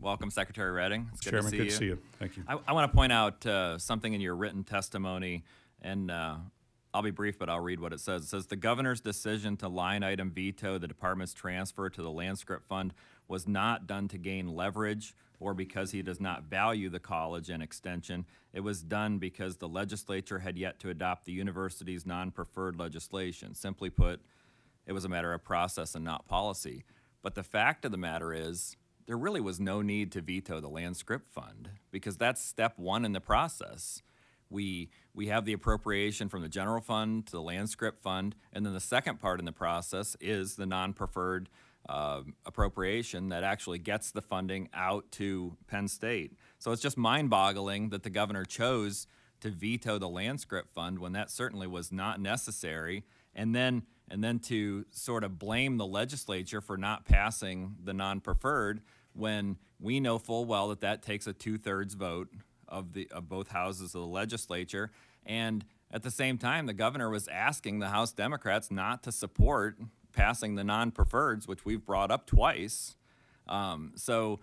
Welcome, Secretary Redding. It's good Chairman, to see good you. to see you. Thank you. I want to point out something in your written testimony, and I'll be brief, but I'll read what it says. It says, the governor's decision to line item veto the department's transfer to the Land Script Fund was not done to gain leverage or because he does not value the college and extension. It was done because the legislature had yet to adopt the university's non-preferred legislation. Simply put, it was a matter of process and not policy. But the fact of the matter is, there really was no need to veto the Land Script Fund because that's step one in the process. We have the appropriation from the general fund to the Land Script Fund, and then the second part in the process is the non-preferred appropriation that actually gets the funding out to Penn State. So it's just mind-boggling that the governor chose to veto the Land Script Fund when that certainly was not necessary, and then to sort of blame the legislature for not passing the non-preferred when we know full well that that takes a 2/3 vote of both houses of the legislature. And at the same time, the governor was asking the House Democrats not to support passing the non-preferreds, which we've brought up twice. So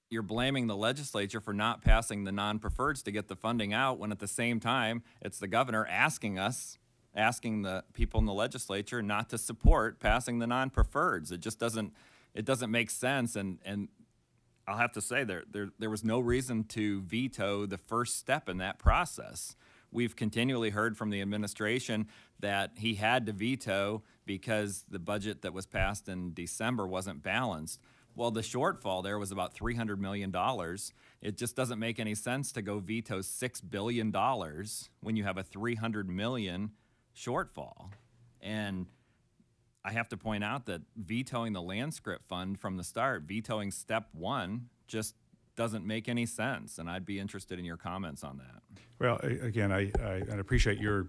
you're blaming the legislature for not passing the non-preferreds to get the funding out, when at the same time, it's the governor asking the people in the legislature not to support passing the non-preferreds. It just doesn't make sense, and I'll have to say there was no reason to veto the first step in that process. We've continually heard from the administration that he had to veto because the budget that was passed in December wasn't balanced. Well, the shortfall there was about $300 million. It just doesn't make any sense to go veto $6 billion when you have a $300 million shortfall. And I have to point out that vetoing the Land Script Fund from the start, vetoing step one, just doesn't make any sense, and I'd be interested in your comments on that. Well, again, I appreciate your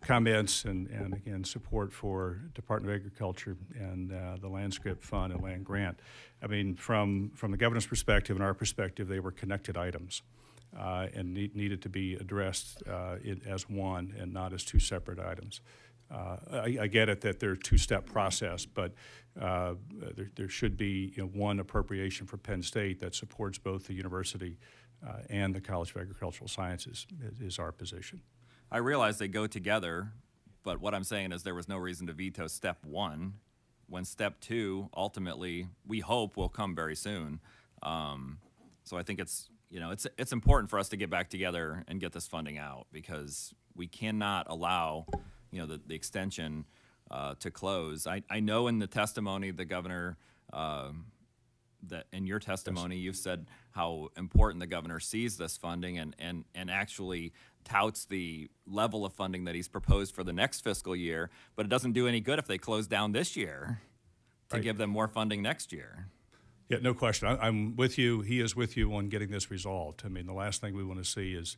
comments and again, support for Department of Agriculture and the Land Script Fund and land grant. I mean, from the governor's perspective and our perspective, they were connected items and needed to be addressed as one and not as two separate items. I get it that they're a two-step process, but there should be one appropriation for Penn State that supports both the university and the College of Agricultural Sciences is our position. I realize they go together, but what I'm saying is there was no reason to veto step one when step two ultimately we hope will come very soon. So I think it's important for us to get back together and get this funding out, because we cannot allow the extension to close. I know in the testimony the governor, that in your testimony you've said how important the governor sees this funding and actually touts the level of funding that he's proposed for the next fiscal year, but it doesn't do any good if they close down this year to give them more funding next year. Yeah, no question. I'm with you. He is with you on getting this resolved. I mean, the last thing we want to see is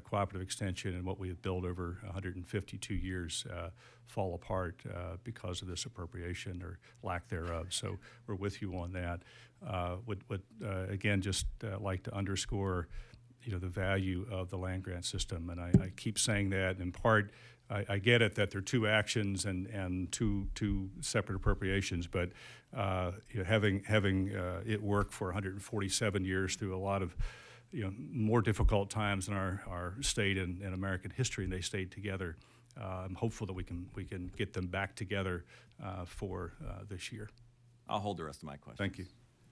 cooperative extension and what we have built over 152 years fall apart because of this appropriation or lack thereof. So we're with you on that. Would again just like to underscore, the value of the land grant system, and I keep saying that. In part, I get it that there are two actions and two separate appropriations, but having it work for 147 years through a lot of more difficult times in our state and American history, and they stayed together. I'm hopeful that we can get them back together for this year. I'll hold the rest of my questions. Thank you.